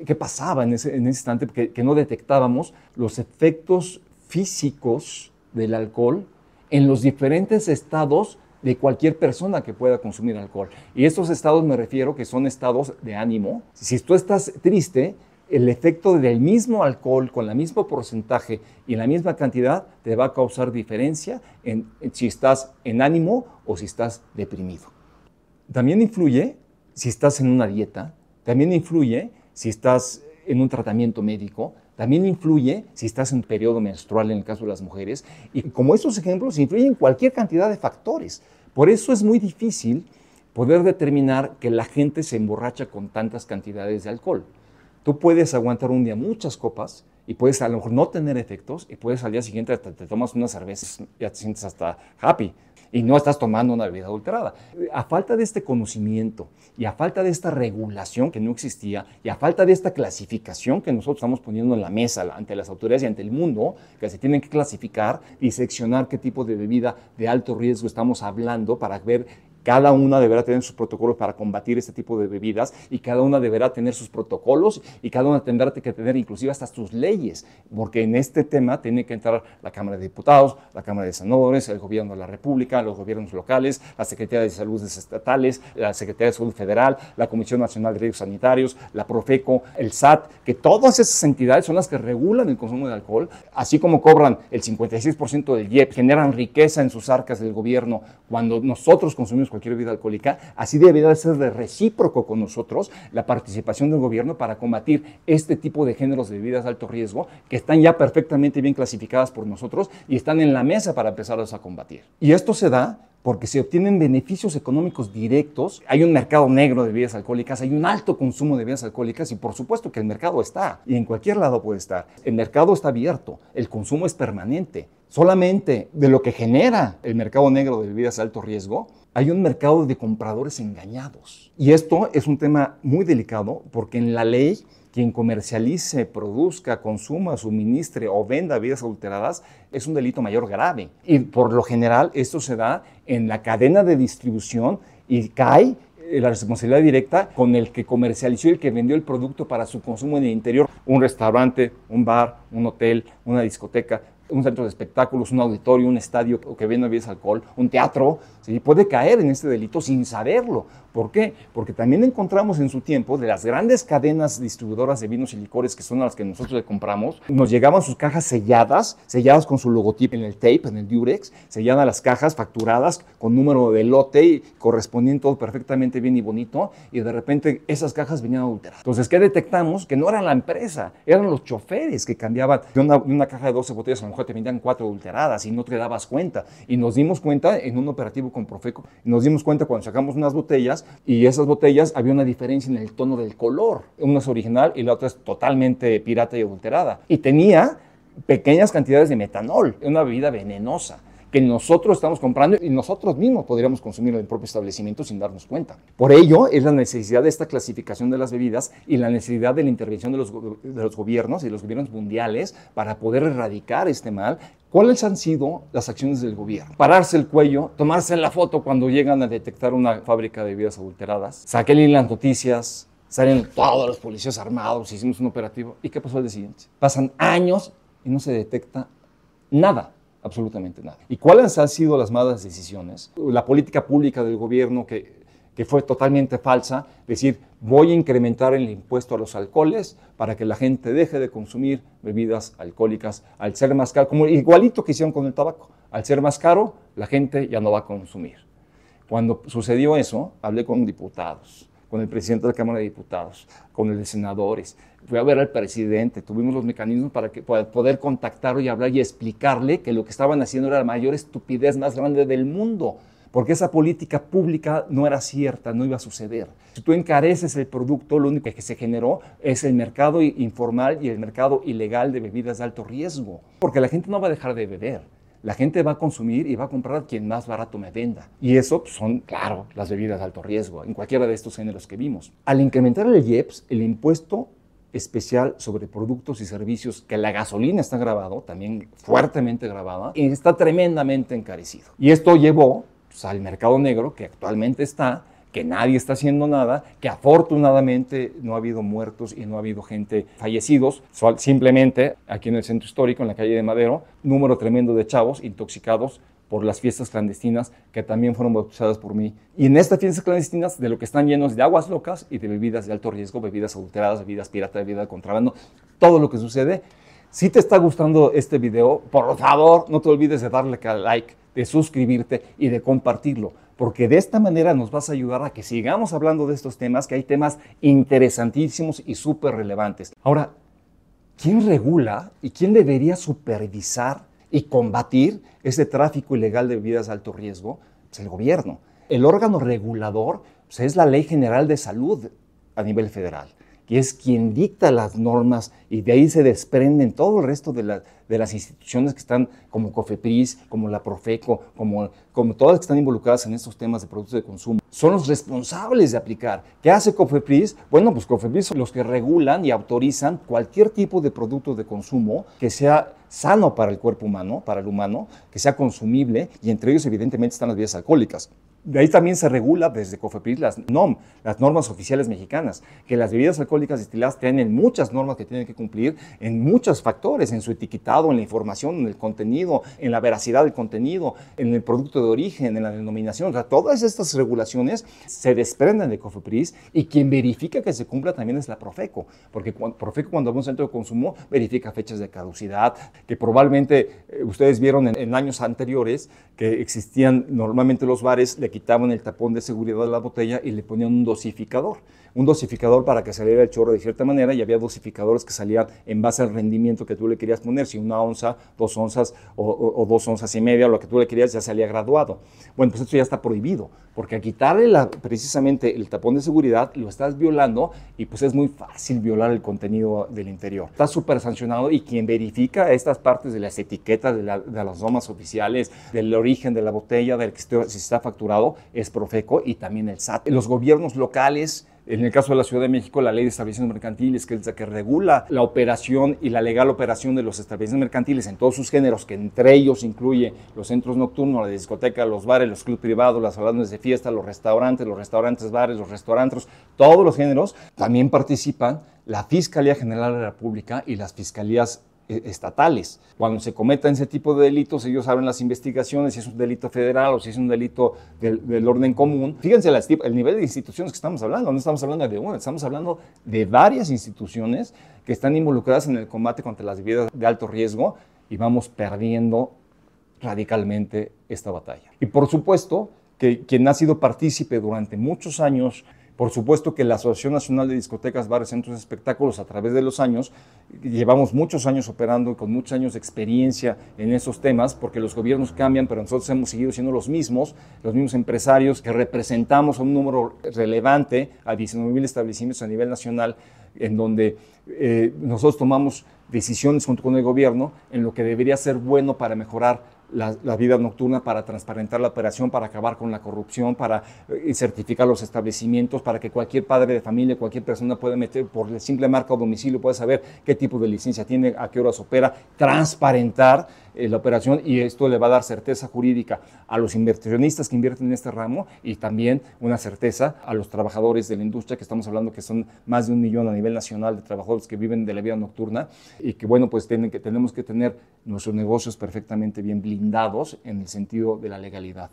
S1: ¿Qué pasaba en ese instante que no detectábamos los efectos físicos del alcohol en los diferentes estados de cualquier persona que pueda consumir alcohol? Y estos estados me refiero que son estados de ánimo. Si tú estás triste, el efecto del mismo alcohol con el mismo porcentaje y en la misma cantidad te va a causar diferencia en si estás en ánimo o si estás deprimido. También influye si estás en una dieta, también influye si estás en un tratamiento médico, también influye si estás en un periodo menstrual en el caso de las mujeres, y como estos ejemplos influyen en cualquier cantidad de factores. Por eso es muy difícil poder determinar que la gente se emborracha con tantas cantidades de alcohol. Tú puedes aguantar un día muchas copas y puedes a lo mejor no tener efectos y puedes al día siguiente hasta te tomas unas cervezas y ya te sientes hasta happy y no estás tomando una bebida adulterada. A falta de este conocimiento y a falta de esta regulación que no existía y a falta de esta clasificación que nosotros estamos poniendo en la mesa ante las autoridades y ante el mundo, que se tienen que clasificar y seccionar qué tipo de bebida de alto riesgo estamos hablando para ver. Cada una deberá tener sus protocolos para combatir este tipo de bebidas y cada una deberá tener sus protocolos y cada una tendrá que tener inclusive hasta sus leyes, porque en este tema tiene que entrar la Cámara de Diputados, la Cámara de Senadores, el Gobierno de la República, los gobiernos locales, la Secretaría de Salud estatales, la Secretaría de Salud Federal, la Comisión Nacional de Riesgos Sanitarios, la Profeco, el SAT, que todas esas entidades son las que regulan el consumo de alcohol, así como cobran el 56% del IEPS, generan riqueza en sus arcas del gobierno cuando nosotros consumimos cualquier bebida alcohólica. Así debería ser de recíproco con nosotros la participación del gobierno para combatir este tipo de géneros de bebidas de alto riesgo que están ya perfectamente bien clasificadas por nosotros y están en la mesa para empezarlos a combatir. Y esto se da porque se obtienen beneficios económicos directos. Hay un mercado negro de bebidas alcohólicas, hay un alto consumo de bebidas alcohólicas y por supuesto que el mercado está, y en cualquier lado puede estar. El mercado está abierto, el consumo es permanente. Solamente de lo que genera el mercado negro de bebidas de alto riesgo, hay un mercado de compradores engañados. Y esto es un tema muy delicado porque en la ley, quien comercialice, produzca, consuma, suministre o venda bebidas adulteradas es un delito mayor grave. Y por lo general esto se da en la cadena de distribución y cae la responsabilidad directa con el que comercializó y el que vendió el producto para su consumo en el interior. Un restaurante, un bar, un hotel, una discoteca, un centro de espectáculos, un auditorio, un estadio que vende bebidas de alcohol, un teatro, ¿sí? Puede caer en este delito sin saberlo. ¿Por qué? Porque también encontramos en su tiempo de las grandes cadenas distribuidoras de vinos y licores que son a las que nosotros le compramos, nos llegaban sus cajas selladas con su logotipo en el tape, en el Durex, selladas las cajas, facturadas con número de lote y correspondiendo todo perfectamente bien y bonito, y de repente esas cajas venían adulteradas. Entonces, ¿qué detectamos? Que no era la empresa, eran los choferes que cambiaban de una caja de 12 botellas, a lo mejor te vendían 4 adulteradas y no te dabas cuenta. Y nos dimos cuenta en un operativo con Profeco, nos dimos cuenta cuando sacamos unas botellas y esas botellas había una diferencia en el tono del color. Una es original y la otra es totalmente pirata y adulterada. Y tenía pequeñas cantidades de metanol, una bebida venenosa que nosotros estamos comprando y nosotros mismos podríamos consumir en el propio establecimiento sin darnos cuenta. Por ello es la necesidad de esta clasificación de las bebidas y la necesidad de la intervención de los gobiernos y los gobiernos mundiales para poder erradicar este mal. ¿Cuáles han sido las acciones del gobierno? Pararse el cuello, tomarse la foto cuando llegan a detectar una fábrica de bebidas adulteradas, saquen las noticias, salen todos los policías armados, hicimos un operativo. ¿Y qué pasó al día siguiente? Pasan años y no se detecta nada. Absolutamente nada. ¿Y cuáles han sido las malas decisiones? La política pública del gobierno que fue totalmente falsa, decir, voy a incrementar el impuesto a los alcoholes para que la gente deje de consumir bebidas alcohólicas al ser más caro, como igualito que hicieron con el tabaco. Al ser más caro, la gente ya no va a consumir. Cuando sucedió eso, hablé con diputados, con el presidente de la Cámara de Diputados, con el de senadores. Fui a ver al presidente, tuvimos los mecanismos para poder contactarlo y hablar y explicarle que lo que estaban haciendo era la mayor estupidez más grande del mundo. porque esa política pública no era cierta, no iba a suceder. Si tú encareces el producto, lo único que se generó es el mercado informal y el mercado ilegal de bebidas de alto riesgo, porque la gente no va a dejar de beber. La gente va a consumir y va a comprar a quien más barato me venda. Y eso son, claro, las bebidas de alto riesgo, en cualquiera de estos géneros que vimos. Al incrementar el IEPS, el impuesto especial sobre productos y servicios, que la gasolina está grabado, también fuertemente grabada, y está tremendamente encarecido. Y esto llevó al mercado negro, que actualmente está, que nadie está haciendo nada, que afortunadamente no ha habido muertos y no ha habido gente fallecidos. Simplemente aquí en el centro histórico, en la calle de Madero, número tremendo de chavos intoxicados por las fiestas clandestinas que también fueron bautizadas por mí. Y en estas fiestas clandestinas de lo que están llenos de aguas locas y de bebidas de alto riesgo, bebidas adulteradas, bebidas piratas, bebidas de contrabando, todo lo que sucede. Si te está gustando este video, por favor, no te olvides de darle like, de suscribirte y de compartirlo, porque de esta manera nos vas a ayudar a que sigamos hablando de estos temas, que hay temas interesantísimos y súper relevantes. Ahora, ¿quién regula y quién debería supervisar y combatir ese tráfico ilegal de bebidas de alto riesgo? Pues el gobierno. El órgano regulador pues es la Ley General de Salud a nivel federal, que es quien dicta las normas y de ahí se desprenden todo el resto de las instituciones que están como COFEPRIS, como la Profeco, como todas las que están involucradas en estos temas de productos de consumo. Son los responsables de aplicar. ¿Qué hace COFEPRIS? Bueno, pues COFEPRIS son los que regulan y autorizan cualquier tipo de producto de consumo que sea sano para el cuerpo humano, para el humano, que sea consumible, y entre ellos evidentemente están las bebidas alcohólicas. De ahí también se regula desde COFEPRIS las normas oficiales mexicanas, que las bebidas alcohólicas destiladas tienen muchas normas que tienen que cumplir en muchos factores, en su etiquetado, en la información, en el contenido, en la veracidad del contenido, en el producto de origen, en la denominación. O sea, todas estas regulaciones se desprenden de COFEPRIS y quien verifica que se cumpla también es la Profeco, porque Profeco cuando va a un centro de consumo verifica fechas de caducidad, que probablemente ustedes vieron en años anteriores que existían normalmente los bares, le quitaban el tapón de seguridad de la botella y le ponían un dosificador para que saliera el chorro de cierta manera, y había dosificadores que salían en base al rendimiento que tú le querías poner, si 1 onza, 2 onzas o 2 onzas y media, lo que tú le querías ya salía graduado. Bueno, pues esto ya está prohibido, porque al quitarle precisamente el tapón de seguridad lo estás violando y pues es muy fácil violar el contenido del interior. Está súper sancionado y quien verifica estas partes de las etiquetas, de las normas oficiales, del origen de la botella, del que si está facturado, es Profeco y también el SAT. Los gobiernos locales, en el caso de la Ciudad de México, la Ley de Establecimientos Mercantiles, que es la que regula la operación y la legal operación de los establecimientos mercantiles en todos sus géneros, que entre ellos incluye los centros nocturnos, la discoteca, los bares, los clubes privados, los salones de fiesta, los restaurantes bares, los restaurantes, todos los géneros. También participan la Fiscalía General de la República y las fiscalías estatales. Cuando se cometan ese tipo de delitos, ellos abren las investigaciones, si es un delito federal o si es un delito del orden común. Fíjense el nivel de instituciones que estamos hablando. No estamos hablando de una, estamos hablando de varias instituciones que están involucradas en el combate contra las bebidas de alto riesgo, y vamos perdiendo radicalmente esta batalla. Y por supuesto que quien ha sido partícipe durante muchos años, por supuesto que la Asociación Nacional de Discotecas, Bares, Centros de Espectáculos, a través de los años, llevamos muchos años operando y con muchos años de experiencia en esos temas, porque los gobiernos cambian, pero nosotros hemos seguido siendo los mismos empresarios que representamos a un número relevante, a 19,000 establecimientos a nivel nacional, en donde nosotros tomamos decisiones junto con el gobierno en lo que debería ser bueno para mejorar la vida nocturna, para transparentar la operación, para acabar con la corrupción, para certificar los establecimientos, para que cualquier padre de familia, cualquier persona pueda meter por la simple marca o domicilio, puede saber qué tipo de licencia tiene, a qué horas opera, transparentar la operación, y esto le va a dar certeza jurídica a los inversionistas que invierten en este ramo y también una certeza a los trabajadores de la industria, que estamos hablando que son más de 1 millón a nivel nacional de trabajadores que viven de la vida nocturna, y que bueno, pues tenemos que tener nuestros negocios perfectamente bien blindados en el sentido de la legalidad.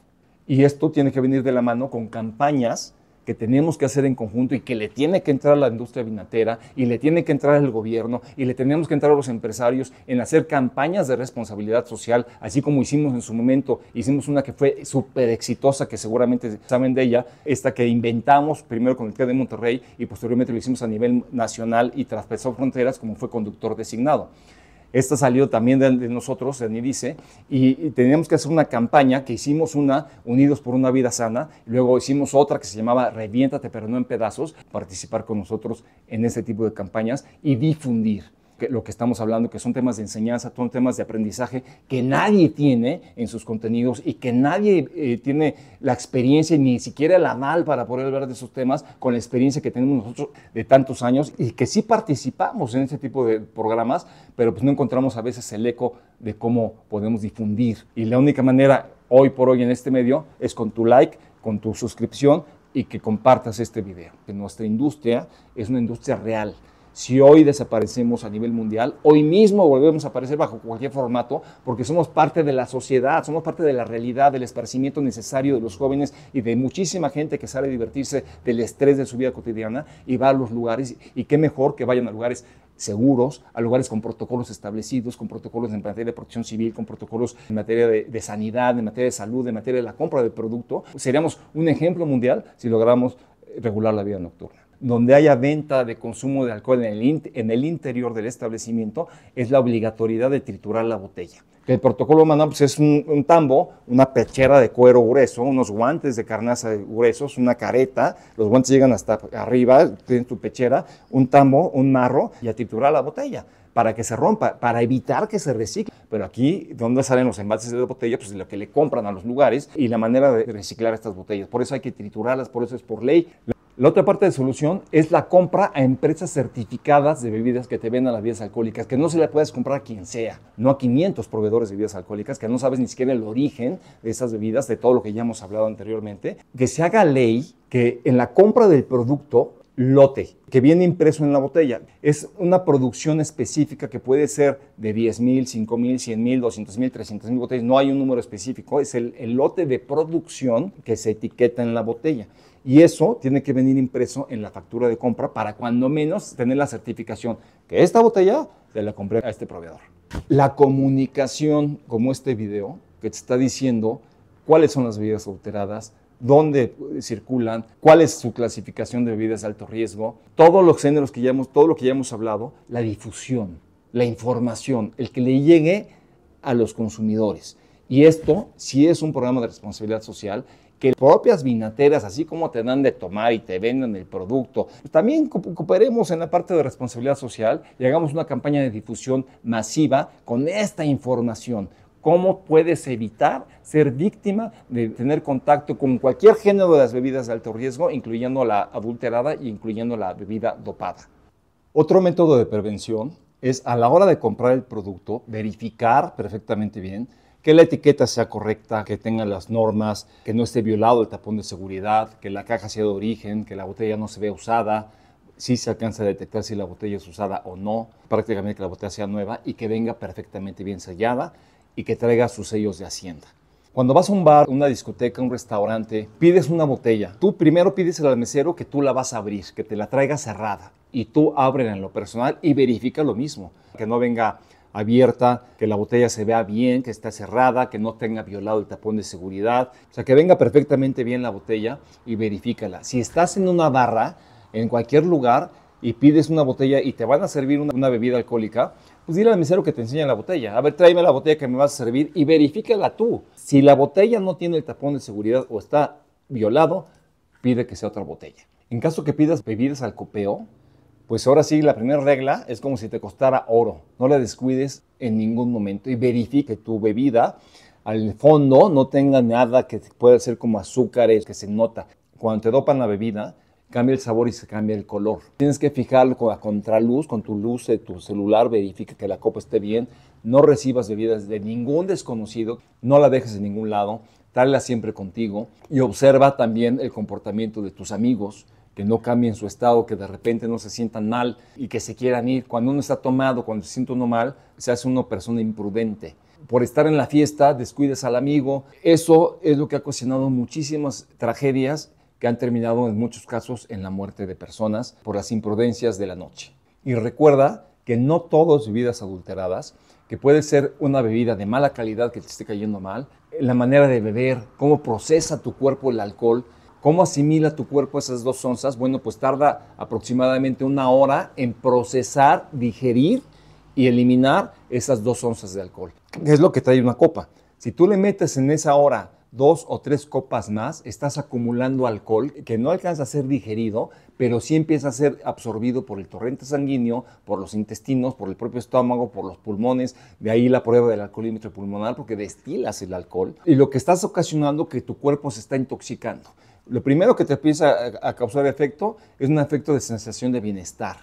S1: Y esto tiene que venir de la mano con campañas que tenemos que hacer en conjunto y que le tiene que entrar a la industria vinatera y le tiene que entrar al gobierno y le tenemos que entrar a los empresarios en hacer campañas de responsabilidad social, así como hicimos en su momento. Hicimos una que fue súper exitosa, que seguramente saben de ella, esta que inventamos primero con el TEC de Monterrey y posteriormente lo hicimos a nivel nacional y traspasó fronteras, como fue Conductor Designado. Esta salió también de nosotros, de Nidice, y teníamos que hacer una campaña, que hicimos una, Unidos por una Vida Sana, luego hicimos otra que se llamaba Reviéntate pero no en pedazos, participar con nosotros en este tipo de campañas y difundir lo que estamos hablando, que son temas de enseñanza, son temas de aprendizaje que nadie tiene en sus contenidos y que nadie tiene la experiencia, ni siquiera el aval para poder hablar de esos temas con la experiencia que tenemos nosotros de tantos años y que sí participamos en ese tipo de programas, pero pues no encontramos a veces el eco de cómo podemos difundir. Y la única manera hoy por hoy en este medio es con tu like, con tu suscripción y que compartas este video. Que nuestra industria es una industria real. Si hoy desaparecemos a nivel mundial, hoy mismo volvemos a aparecer bajo cualquier formato, porque somos parte de la sociedad, somos parte de la realidad, del esparcimiento necesario de los jóvenes y de muchísima gente que sale a divertirse del estrés de su vida cotidiana y va a los lugares, y qué mejor que vayan a lugares seguros, a lugares con protocolos establecidos, con protocolos en materia de protección civil, con protocolos en materia de sanidad, en materia de salud, en materia de la compra del producto. Seríamos un ejemplo mundial si lográramos regular la vida nocturna. Donde haya venta de consumo de alcohol en el interior del establecimiento, es la obligatoriedad de triturar la botella. El protocolo humano pues es un tambo, una pechera de cuero grueso, unos guantes de carnaza gruesos, una careta, los guantes llegan hasta arriba, tienes tu pechera, un tambo, un marro, y a triturar la botella para que se rompa, para evitar que se recicle. Pero aquí, ¿dónde salen los envases de botella? Pues lo que le compran a los lugares y la manera de reciclar estas botellas. Por eso hay que triturarlas, por eso es por ley. La otra parte de solución es la compra a empresas certificadas de bebidas que te vendan las bebidas alcohólicas, que no se le puedes comprar a quien sea, no a 500 proveedores de bebidas alcohólicas, que no sabes ni siquiera el origen de esas bebidas, de todo lo que ya hemos hablado anteriormente. Que se haga ley que en la compra del producto, lote, que viene impreso en la botella, es una producción específica que puede ser de 10,000, 5,000, 100,000, 200,000, 300,000 botellas, no hay un número específico, es el lote de producción que se etiqueta en la botella. Y eso tiene que venir impreso en la factura de compra para cuando menos tener la certificación que esta botella se la compré a este proveedor. La comunicación, como este video, que te está diciendo cuáles son las bebidas adulteradas, dónde circulan, cuál es su clasificación de bebidas de alto riesgo, todos los géneros que ya todo lo que ya hemos hablado, la difusión, la información, el que le llegue a los consumidores. Y esto sí es un programa de responsabilidad social, que propias vinateras, así como te dan de tomar y te venden el producto, también cooperemos en la parte de responsabilidad social y hagamos una campaña de difusión masiva con esta información. ¿Cómo puedes evitar ser víctima de tener contacto con cualquier género de las bebidas de alto riesgo, incluyendo la adulterada e incluyendo la bebida dopada? Otro método de prevención es, a la hora de comprar el producto, verificar perfectamente bien que la etiqueta sea correcta, que tenga las normas, que no esté violado el tapón de seguridad, que la caja sea de origen, que la botella no se vea usada, si se alcanza a detectar si la botella es usada o no, prácticamente que la botella sea nueva y que venga perfectamente bien sellada y que traiga sus sellos de Hacienda. Cuando vas a un bar, una discoteca, un restaurante, pides una botella. Tú primero pides al mesero que tú la vas a abrir, que te la traiga cerrada. Y tú ábrela en lo personal y verifica lo mismo. Que no venga abierta, que la botella se vea bien, que está cerrada, que no tenga violado el tapón de seguridad. O sea, que venga perfectamente bien la botella y verifícala. Si estás en una barra, en cualquier lugar, y pides una botella y te van a servir una bebida alcohólica, pues dile al mesero que te enseñe la botella. A ver, tráeme la botella que me vas a servir y verifícala tú. Si la botella no tiene el tapón de seguridad o está violado, pide que sea otra botella. En caso que pidas bebidas al copeo, pues ahora sí, la primera regla es como si te costara oro. No la descuides en ningún momento y verifique que tu bebida al fondo no tenga nada que pueda ser como azúcares, que se nota. Cuando te dopan la bebida, cambia el sabor y se cambia el color. Tienes que fijarlo con la contraluz, con tu luz de tu celular, verifica que la copa esté bien. No recibas bebidas de ningún desconocido, no la dejes en ningún lado, tráela siempre contigo y observa también el comportamiento de tus amigos, que no cambien su estado, que de repente no se sientan mal y que se quieran ir. Cuando uno está tomado, cuando se siente uno mal, se hace una persona imprudente. Por estar en la fiesta, descuides al amigo. Eso es lo que ha ocasionado muchísimas tragedias que han terminado en muchos casos en la muerte de personas por las imprudencias de la noche. Y recuerda que no todo es bebidas adulteradas, que puede ser una bebida de mala calidad que te esté cayendo mal, la manera de beber, cómo procesa tu cuerpo el alcohol, cómo asimila tu cuerpo esas 2 onzas. Bueno, pues tarda aproximadamente 1 hora en procesar, digerir y eliminar esas 2 onzas de alcohol, que es lo que trae una copa. Si tú le metes en esa hora 2 o 3 copas más, estás acumulando alcohol que no alcanza a ser digerido, pero sí empieza a ser absorbido por el torrente sanguíneo, por los intestinos, por el propio estómago, por los pulmones. De ahí la prueba del alcoholímetro pulmonar, porque destilas el alcohol. Y lo que estás ocasionando que tu cuerpo se está intoxicando. Lo primero que te empieza a causar efecto es un efecto de sensación de bienestar.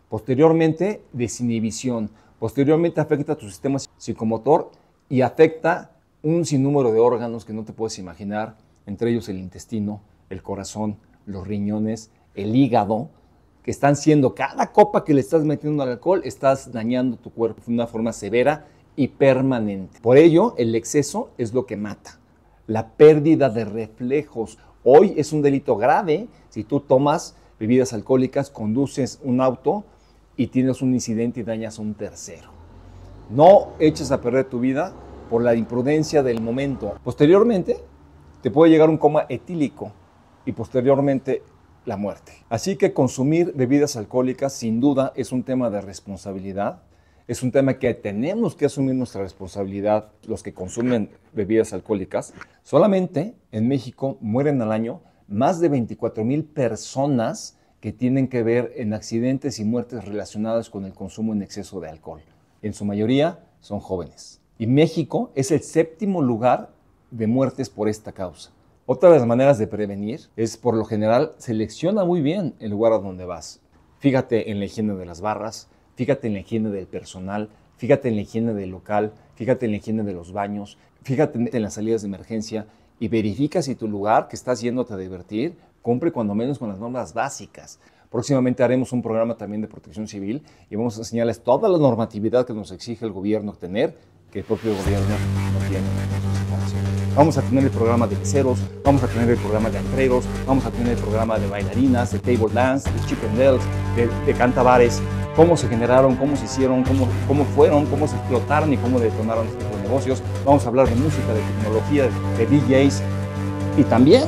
S1: Posteriormente, desinhibición. Posteriormente afecta a tu sistema psicomotor y afecta un sinnúmero de órganos que no te puedes imaginar, entre ellos el intestino, el corazón, los riñones, el hígado, que están siendo, cada copa que le estás metiendo al alcohol, estás dañando tu cuerpo de una forma severa y permanente. Por ello, el exceso es lo que mata. La pérdida de reflejos. Hoy es un delito grave si tú tomas bebidas alcohólicas, conduces un auto y tienes un incidente y dañas a un tercero. No eches a perder tu vida por la imprudencia del momento. Posteriormente, te puede llegar un coma etílico y posteriormente la muerte. Así que consumir bebidas alcohólicas sin duda es un tema de responsabilidad. Es un tema que tenemos que asumir nuestra responsabilidad los que consumen bebidas alcohólicas. Solamente en México mueren al año más de 24,000 personas que tienen que ver en accidentes y muertes relacionadas con el consumo en exceso de alcohol. En su mayoría son jóvenes. Y México es el 7º lugar de muertes por esta causa. Otra de las maneras de prevenir es, por lo general, selecciona muy bien el lugar a donde vas. Fíjate en la higiene de las barras, fíjate en la higiene del personal, fíjate en la higiene del local, fíjate en la higiene de los baños, fíjate en las salidas de emergencia y verifica si tu lugar que estás yéndote a divertir cumple cuando menos con las normas básicas. Próximamente haremos un programa también de protección civil y vamos a enseñarles toda la normatividad que nos exige el gobierno tener, que el propio gobierno no tiene. Vamos a tener el programa de meseros, vamos a tener el programa de antreros, vamos a tener el programa de bailarinas, de table dance, de chippendales, de cantabares, cómo se generaron, cómo se hicieron, cómo fueron, cómo se explotaron y cómo detonaron este tipo de negocios. Vamos a hablar de música, de tecnología, de DJs y también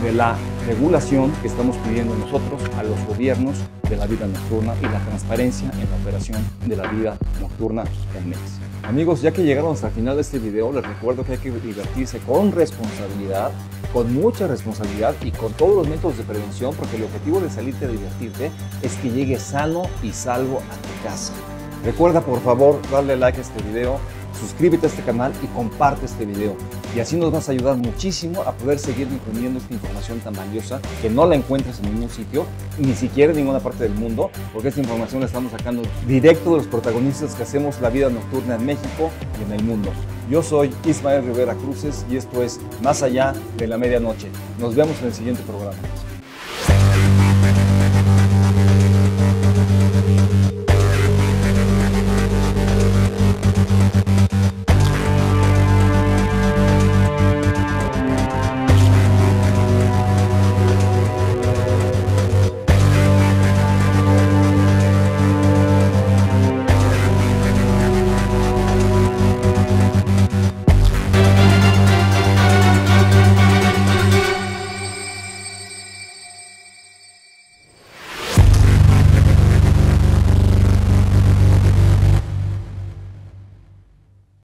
S1: de la regulación que estamos pidiendo nosotros a los gobiernos de la vida nocturna y la transparencia en la operación de la vida nocturna en México. Amigos, ya que llegaron hasta el final de este video, les recuerdo que hay que divertirse con responsabilidad, con mucha responsabilidad y con todos los métodos de prevención, porque el objetivo de salirte a divertirte es que llegues sano y salvo a tu casa. Recuerda, por favor, darle like a este video, suscríbete a este canal y comparte este video. Y así nos vas a ayudar muchísimo a poder seguir difundiendo esta información tan valiosa que no la encuentras en ningún sitio, ni siquiera en ninguna parte del mundo, porque esta información la estamos sacando directo de los protagonistas que hacemos la vida nocturna en México y en el mundo. Yo soy Ismael Rivera Cruces y esto es Más Allá de la Medianoche. Nos vemos en el siguiente programa.